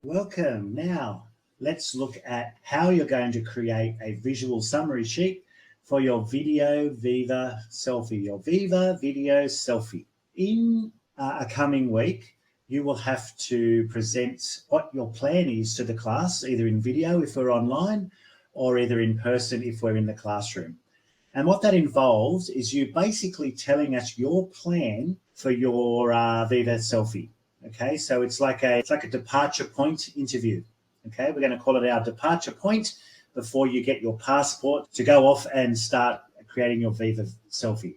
Welcome. Now, let's look at how you're going to create a visual summary sheet for your video Viva Selfie, your Viva Video Selfie. In a coming week, you will have to present what your plan is to the class, either in video if we're online or either in person if we're in the classroom. And what that involves is you basically telling us your plan for your Viva Selfie. Okay, so it's like a departure point interview. Okay, we're going to call it our departure point before you get your passport to go off and start creating your Viva Selfie.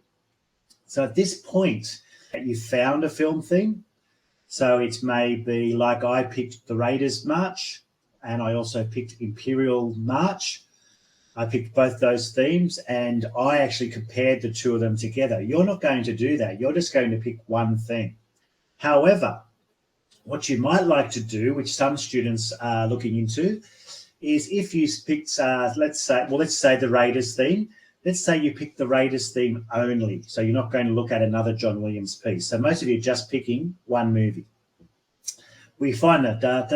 So at this point, you found a film theme. So it may be like I picked the Raiders March and I also picked Imperial March. I picked both those themes and I actually compared the two of them together. You're not going to do that. You're just going to pick one theme. However, what you might like to do, which some students are looking into, is if you picked, let's say the Raiders theme. Let's say you pick the Raiders theme only, so you're not going to look at another John Williams piece. So most of you are just picking one movie. We find that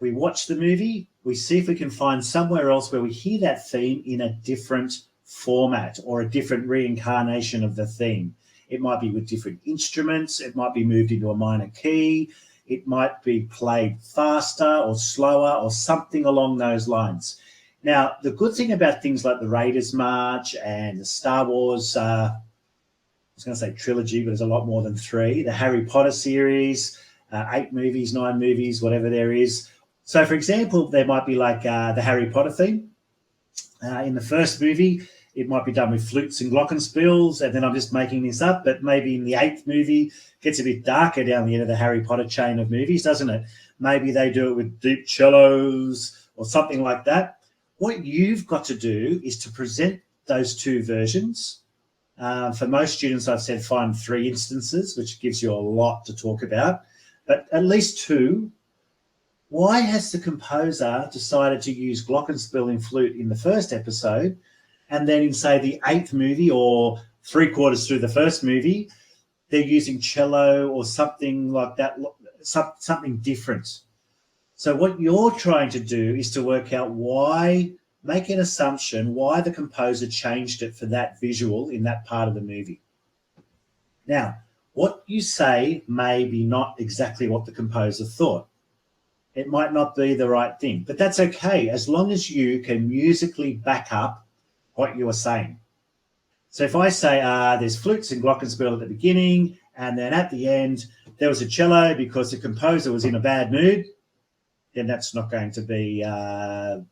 we watch the movie. We see if we can find somewhere else where we hear that theme in a different format or a different reincarnation of the theme. It might be with different instruments. It might be moved into a minor key. It might be played faster or slower or something along those lines. Now, the good thing about things like the Raiders March and the Star Wars, I was going to say trilogy, but there's a lot more than 3. The Harry Potter series, 8 movies, 9 movies, whatever there is. So, for example, there might be like the Harry Potter theme. In the first movie, it might be done with flutes and glockenspiels, and then I'm just making this up, but maybe in the 8th movie, it gets a bit darker down the end of the Harry Potter chain of movies, doesn't it? Maybe they do it with deep cellos or something like that. What you've got to do is to present those 2 versions. For most students, I've said find 3 instances, which gives you a lot to talk about, but at least 2. Why has the composer decided to use glockenspiel and flute in the first episode, and then in, say, the 8th movie or 3/4 through the first movie, they're using cello or something like that, something different? So what you're trying to do is to work out why, make an assumption, why the composer changed it for that visual in that part of the movie. Now, what you say may be not exactly what the composer thought. It might not be the right thing, but that's okay as long as you can musically back up what you are saying. So if I say there's flutes and glockenspiel at the beginning, and then at the end there was a cello because the composer was in a bad mood, then that's not going to be an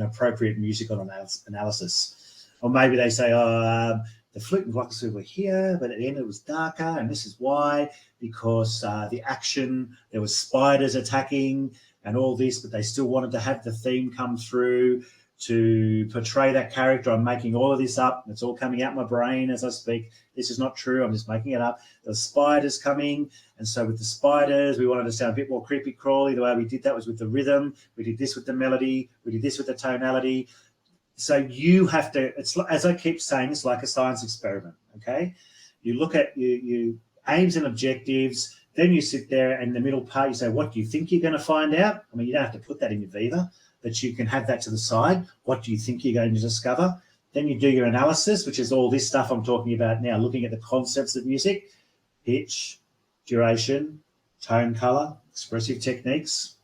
appropriate musical analysis. Or maybe they say, the flute and glockenspiel were here, but at the end it was darker, and this is why, because the action, there was spiders attacking and all this, but they still wanted to have the theme come through to portray that character. I'm making all of this up. It's all coming out my brain as I speak. This is not true. I'm just making it up. The spiders coming. And so with the spiders, we wanted to sound a bit more creepy crawly. The way we did that was with the rhythm. We did this with the melody. We did this with the tonality. So you have to, it's, as I keep saying, it's like a science experiment, okay? You look at you aims and objectives, then you sit there and in the middle part, you say, what do you think you're going to find out? I mean, you don't have to put that in your Viva, but you can have that to the side. What do you think you're going to discover? Then you do your analysis, which is all this stuff I'm talking about now, looking at the concepts of music, pitch, duration, tone, color, expressive techniques,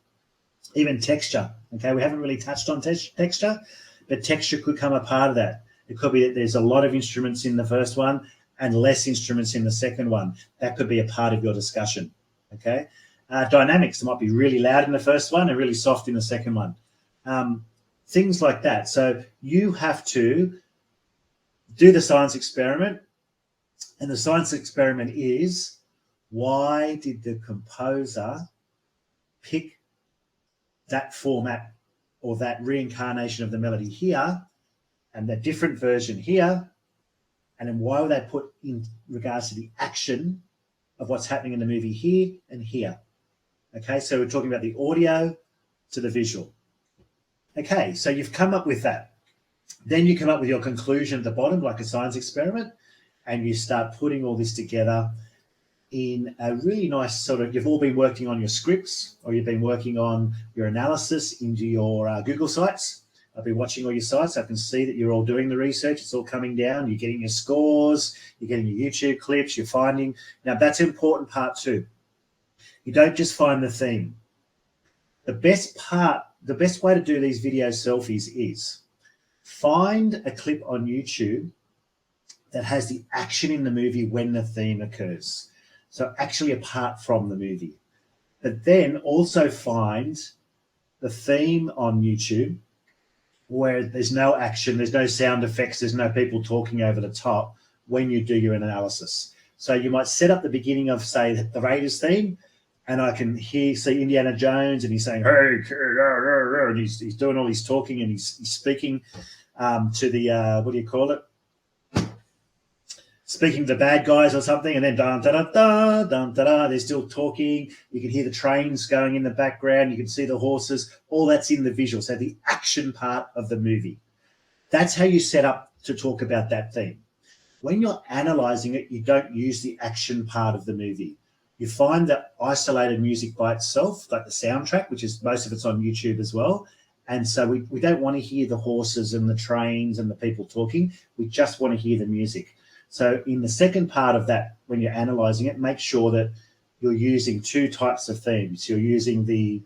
even texture. Okay, we haven't really touched on texture, but texture could come a part of that. It could be that there's a lot of instruments in the first one and less instruments in the second one. That could be a part of your discussion. Okay, dynamics, it might be really loud in the first one and really soft in the second one. Things like that. So you have to do the science experiment, and the science experiment is, why did the composer pick that format or that reincarnation of the melody here and the different version here, and then why were they put in regards to the action of what's happening in the movie here and here? Okay, so we're talking about the audio to the visual. Okay, so you've come up with that. Then you come up with your conclusion at the bottom, like a science experiment, and you start putting all this together. in a really nice sort of, you've all been working on your scripts, or you've been working on your analysis into your Google sites. I've been watching all your sites. I can see that you're all doing the research. It's all coming down. You're getting your scores. You're getting your YouTube clips. You're finding. Now, that's an important part too. You don't just find the theme. The best way to do these video selfies is find a clip on YouTube that has the action in the movie when the theme occurs. So actually apart from the movie. But then also find the theme on YouTube where there's no action, there's no sound effects, there's no people talking over the top when you do your analysis. So you might set up the beginning of, say, the Raiders theme, and I can see Indiana Jones, and he's saying, hey, and he's doing all his talking, and he's speaking to the, what do you call it? Speaking to the bad guys or something, and then dun da da da dun da da. They're still talking. You can hear the trains going in the background. You can see the horses. All that's in the visual. So the action part of the movie. That's how you set up to talk about that theme. When you're analysing it, you don't use the action part of the movie. You find that isolated music by itself, like the soundtrack, which is most of it's on YouTube as well. And so we don't want to hear the horses and the trains and the people talking. We just want to hear the music. So in the second part of that, when you're analysing it, make sure that you're using two types of themes. You're using the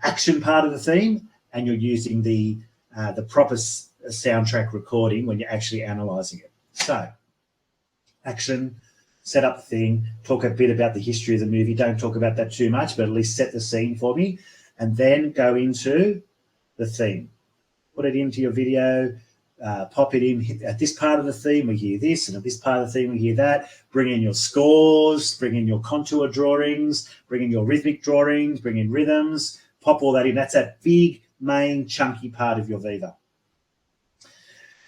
action part of the theme, and you're using the proper soundtrack recording when you're actually analysing it. So action, set up the thing, talk a bit about the history of the movie. Don't talk about that too much, but at least set the scene for me, and then go into the theme. Put it into your video. Pop it in at this part of the theme, we hear this, and at this part of the theme, we hear that. Bring in your scores, bring in your contour drawings, bring in your rhythmic drawings, bring in rhythms, pop all that in. That's that big, main, chunky part of your Viva.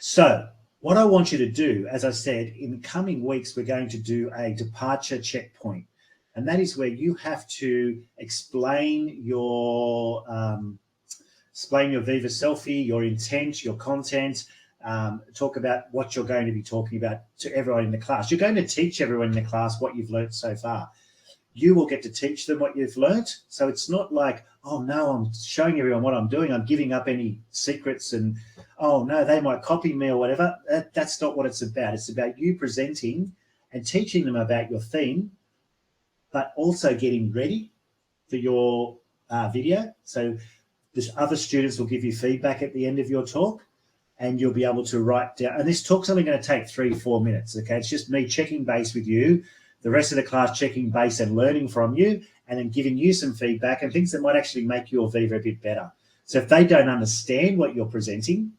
So what I want you to do, as I said, in the coming weeks, we're going to do a departure checkpoint, and that is where you have to explain your Viva Selfie, your intent, your content, talk about what you're going to be talking about to everyone in the class. You're going to teach everyone in the class what you've learnt so far. You will get to teach them what you've learnt. So it's not like, oh, no, I'm showing everyone what I'm doing. I'm giving up any secrets and, oh, no, they might copy me or whatever. That's not what it's about. It's about you presenting and teaching them about your theme, but also getting ready for your video. So the other students will give you feedback at the end of your talk, and you'll be able to write down. And this talk's only going to take 3-4 minutes, okay? It's just me checking base with you, the rest of the class checking base and learning from you, and then giving you some feedback and things that might actually make your Viva a bit better. So if they don't understand what you're presenting,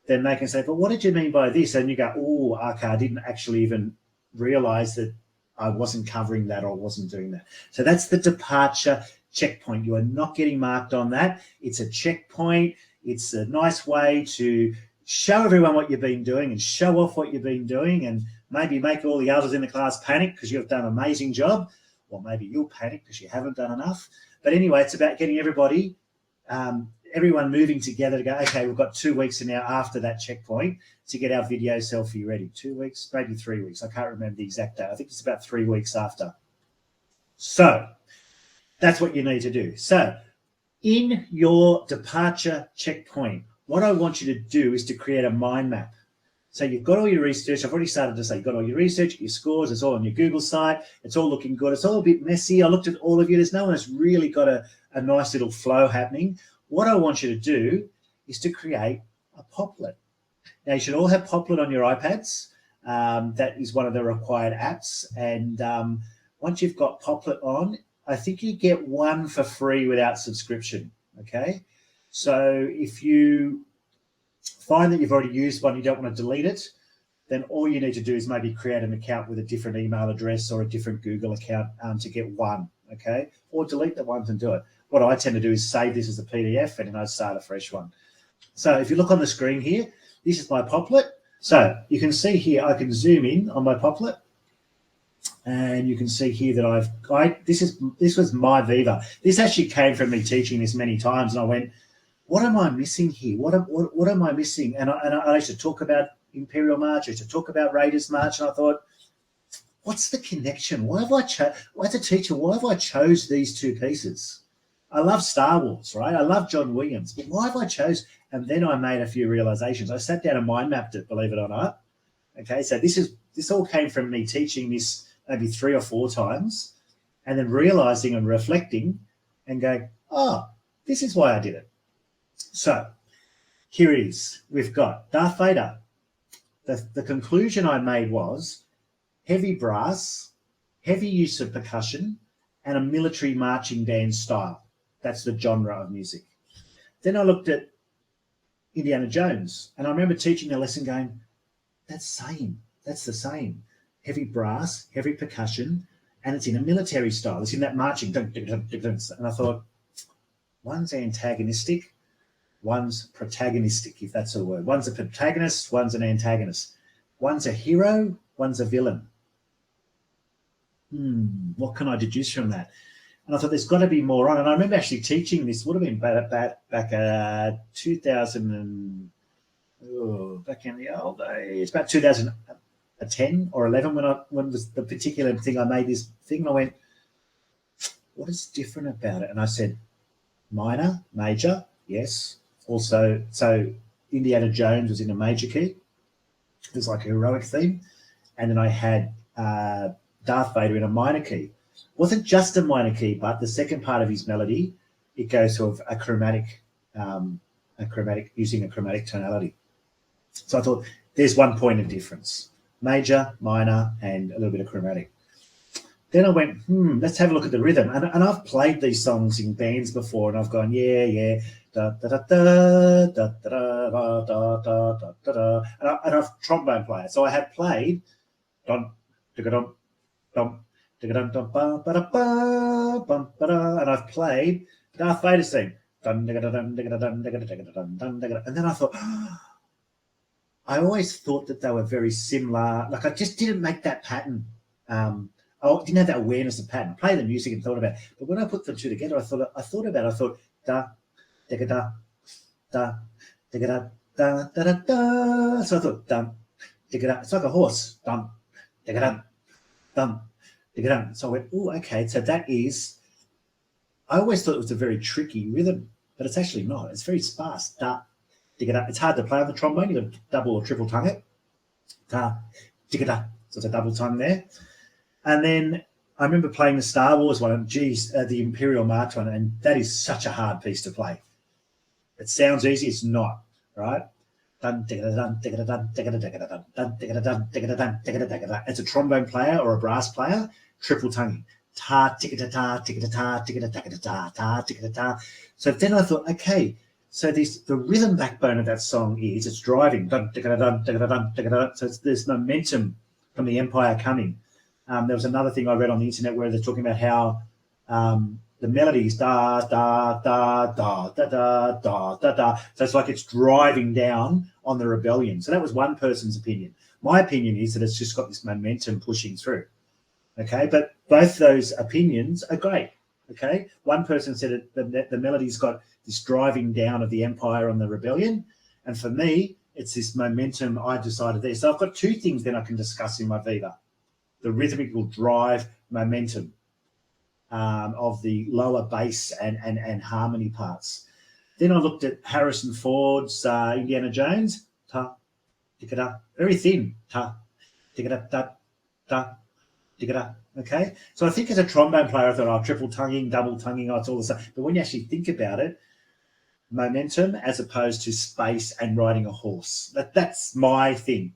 then they can say, but what did you mean by this? And you go, oh, okay, I didn't actually even realise that I wasn't covering that or wasn't doing that. So that's the departure checkpoint. You are not getting marked on that. It's a checkpoint. It's a nice way to show everyone what you've been doing and show off what you've been doing, and maybe make all the others in the class panic because you've done an amazing job, or maybe you'll panic because you haven't done enough. But anyway, it's about getting everybody, everyone moving together to go, okay, we've got 2 weeks now after that checkpoint to get our video selfie ready. 2 weeks, maybe 3 weeks. I can't remember the exact date. I think it's about 3 weeks after. So that's what you need to do. So in your departure checkpoint, what I want you to do is to create a mind map. So you've got all your research. I've already started to say you've got all your research, your scores. It's all on your Google site. It's all looking good. It's all a bit messy. I looked at all of you. There's no one that's really got a nice little flow happening. What I want you to do is to create a Poplet. Now, you should all have Poplet on your iPads. That is one of the required apps. And once you've got Poplet on, I think you get one for free without subscription, okay? So if you find that you've already used one, you don't want to delete it, then all you need to do is maybe create an account with a different email address or a different Google account to get one, okay? Or delete the ones and do it. What I tend to do is save this as a PDF and then I start a fresh one. So if you look on the screen here, this is my Poplet. So you can see here, I can zoom in on my Poplet. And you can see here that this was my Viva. This actually came from me teaching this many times, and I went, what am I missing here? What am I missing? And I used to talk about Imperial March, I used to talk about Raiders March, and I thought, what's the connection? Why have I as a teacher, why have I chose these two pieces? I love Star Wars, right? I love John Williams, but why have I chose? And then I made a few realizations. I sat down and mind mapped it, believe it or not. Okay, so this all came from me teaching this maybe 3 or 4 times, and then realizing and reflecting and going, oh, this is why I did it. So here it is. We've got Darth Vader. The conclusion I made was heavy brass, heavy use of percussion, and a military marching band style. That's the genre of music. Then I looked at Indiana Jones, and I remember teaching a lesson going, that's the same. Heavy brass, heavy percussion, and it's in a military style. It's in that marching. And I thought, one's antagonistic, one's protagonistic, if that's a word. One's a protagonist, one's an antagonist. One's a hero, one's a villain. What can I deduce from that? And I thought there's got to be more on. And I remember actually teaching this, would have been back 2000 back in the old days, about 2010 or 11 when was the particular thing I made this thing. And I went, what is different about it? And I said, minor, major, yes. Also, so Indiana Jones was in a major key. It was like a heroic theme. And then I had Darth Vader in a minor key. Wasn't just a minor key, but the second part of his melody, it goes to a chromatic, using a chromatic tonality. So I thought there's one point of difference: major, minor, and a little bit of chromatic. Then I went, let's have a look at the rhythm. And I've played these songs in bands before, and I've gone, yeah, da da da da da da da da da da da. And I'm a trombone player, so I have played dum dum dum. And I've played Darth Vader's theme. And then I thought, I always thought that they were very similar. Like I just didn't make that pattern. I didn't have that awareness of pattern. Play the music and thought about it. But when I put the two together, I thought da da da da da da da da. So I thought dum da. It's like a horse. Dum da dum. So I went, oh, okay. So that is, I always thought it was a very tricky rhythm, but it's actually not. It's very sparse. Da, digga da. It's hard to play on the trombone. You've got to double or triple tongue it. Da, digga da. So it's a double tongue there. And then I remember playing the Star Wars one, the Imperial March one, and that is such a hard piece to play. It sounds easy. It's not, right? It's a trombone player or a brass player, triple tonguing. Ta ticketa ta ticketa ta ticketa ta ta ticketa ta. So then I thought, okay, so the rhythm backbone of that song is it's driving. So there's momentum from the Empire coming. There was another thing I read on the internet where they're talking about how the melodies da da da da da da da da da. So it's like it's driving down on the rebellion. So that was one person's opinion. My opinion is that it's just got this momentum pushing through. Okay, but both those opinions are great. Okay, one person said the melody's got this driving down of the Empire on the rebellion, and for me, it's this momentum I decided there. So I've got two things then I can discuss in my Viva: the rhythmical drive momentum of the lower bass and harmony parts. Then I looked at Harrison Ford's Indiana Jones. Ta, da, very thin. Ta, da, da, da. Okay, so I think as a trombone player, I thought, triple tonguing, double tonguing, it's all the same. But when you actually think about it, momentum as opposed to space and riding a horse. That's my thing.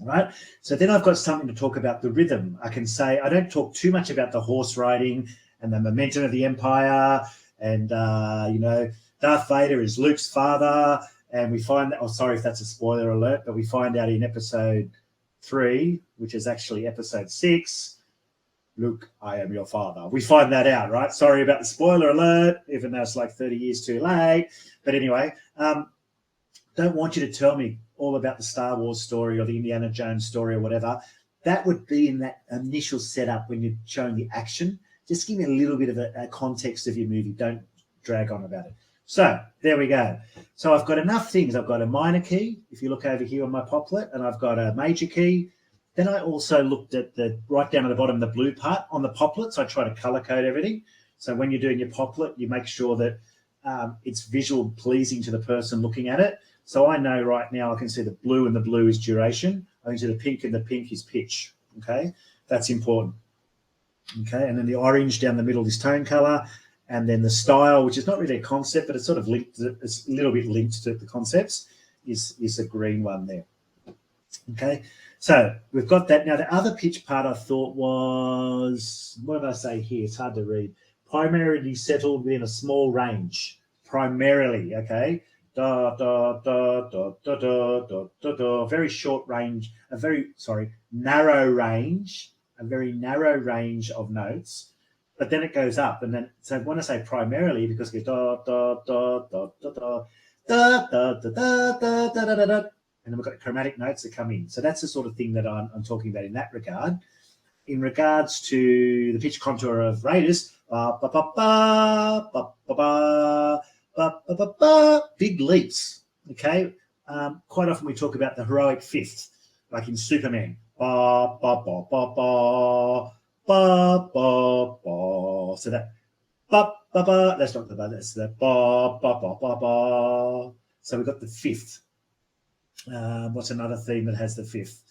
Right. So then I've got something to talk about the rhythm. I can say I don't talk too much about the horse riding and the momentum of the Empire. And, Darth Vader is Luke's father. And we find that, sorry if that's a spoiler alert, but we find out in episode 3, which is actually episode 6, Luke, I am your father. We find that out, right? Sorry about the spoiler alert, even though it's like 30 years too late. But anyway, don't want you to tell me all about the Star Wars story or the Indiana Jones story or whatever. That would be in that initial setup when you're showing the action. Just give me a little bit of a context of your movie. Don't drag on about it. So there we go. So I've got enough things. I've got a minor key, if you look over here on my poplet, and I've got a major key, Then I also looked at the right down at the bottom, the blue part on the poplets. I try to color code everything. So when you're doing your poplet, you make sure that it's visual pleasing to the person looking at it. So I know right now I can see the blue, and the blue is duration. I can see the pink, and the pink is pitch. Okay, that's important. Okay, and then the orange down the middle is tone color, and then the style, which is not really a concept, but it's sort of linked. It's a little bit linked to the concepts. Is a green one there. Okay, so we've got that. Now the other pitch part I thought was, what did I say here? It's hard to read. Primarily settled within a small range. Primarily, okay. Da da da da da da da da da. Very short range. Narrow range. A very narrow range of notes. But then it goes up, and then so when I say primarily, because it goes da da da da da da da da da da da da da da. And then we've got the chromatic notes that come in. So that's the sort of thing that I'm talking about in that regard. In regards to the pitch contour of Raiders, big leaps. Okay, quite often we talk about the heroic fifth, like in Superman. So that that's not the ba, that's the ba ba ba ba ba. So we've got the fifth. What's another theme that has the fifth?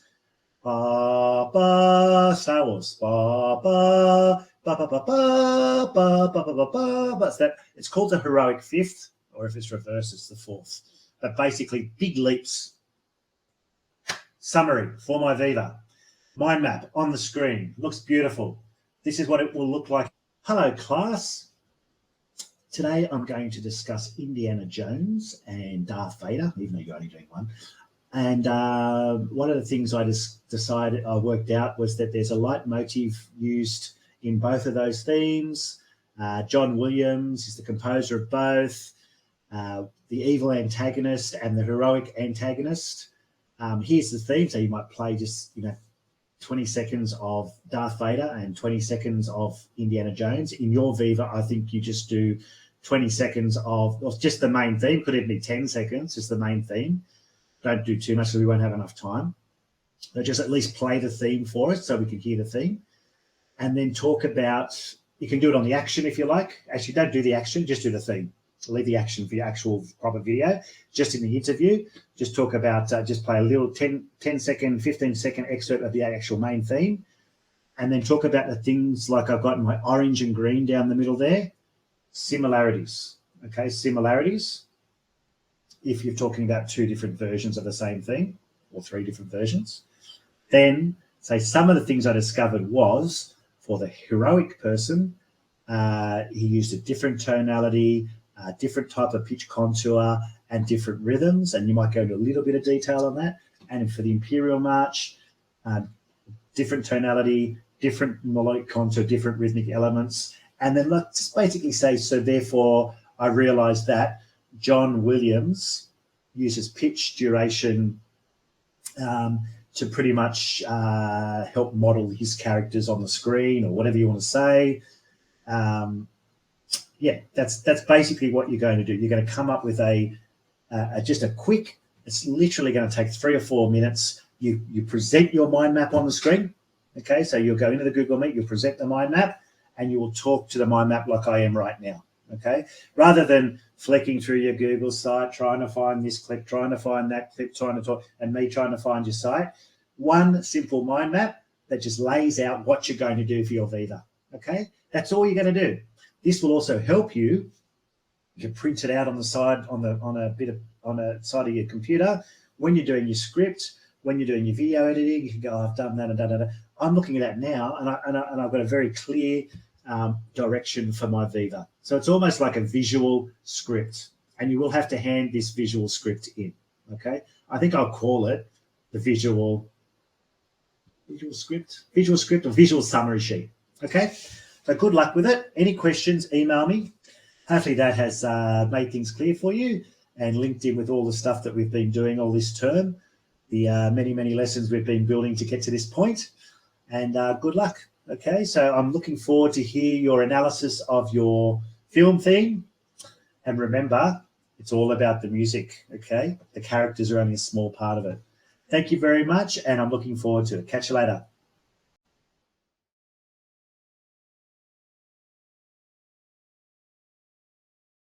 Ba ba, Star Wars. Ba ba ba ba ba ba ba ba ba ba ba. But that it's called the heroic fifth, or if it's reversed, it's the fourth. But basically, big leaps. Summary for my Viva. Mind map on the screen. Looks beautiful. This is what it will look like. Hello, class. Today I'm going to discuss Indiana Jones and Darth Vader, even though you're only doing one. And one of the things I worked out was that there's a leitmotif used in both of those themes. John Williams is the composer of both. The evil antagonist and the heroic antagonist. Here's the theme, so you might play just 20 seconds of Darth Vader and 20 seconds of Indiana Jones. In your Viva, I think you just do 20 seconds of just the main theme. Could even be 10 seconds, just the main theme. Don't do too much, so we won't have enough time. But just at least play the theme for us so we can hear the theme. And then talk about, you can do it on the action if you like. Actually, don't do the action, just do the theme. Leave the action for your actual proper video. Just in the interview, just talk about, just play a little 10 second, 15 second excerpt of the actual main theme. And then talk about the things like I've got in my orange and green down the middle there. Similarities. Okay, similarities. If you're talking about two different versions of the same thing, or three different versions. Then say some of the things I discovered was for the heroic person, he used a different tonality, different type of pitch contour, and different rhythms. And you might go into a little bit of detail on that. And for the Imperial March, different tonality, different melodic contour, different rhythmic elements. And then let's basically say, so therefore I realized that John Williams uses pitch duration to pretty much help model his characters on the screen, or whatever you want to say. Yeah, that's basically what you're going to do. You're going to come up with just a quick, it's literally going to take 3 or 4 minutes. You present your mind map on the screen. Okay, so you'll go into the Google Meet, you'll present the mind map, and you will talk to the mind map like I am right now. Okay, rather than flicking through your Google site, trying to find this clip, trying to find that clip, trying to talk, and me trying to find your site. One simple mind map that just lays out what you're going to do for your Viva. Okay, that's all you're going to do. This will also help you. You can print it out on the side, on a side of your computer when you're doing your script, when you're doing your video editing. You can go, I've done that and da. I'm looking at that now, and I've got a very clear direction for my Viva. So it's almost like a visual script, and you will have to hand this visual script in. Okay, I think I'll call it the visual script or visual summary sheet. Okay, so good luck with it. Any questions, email me. Hopefully that has made things clear for you and linked in with all the stuff that we've been doing all this term, the many lessons we've been building to get to this point. And good luck. Okay, so I'm looking forward to hear your analysis of your film theme. And remember, it's all about the music, okay? The characters are only a small part of it. Thank you very much, and I'm looking forward to it. Catch you later.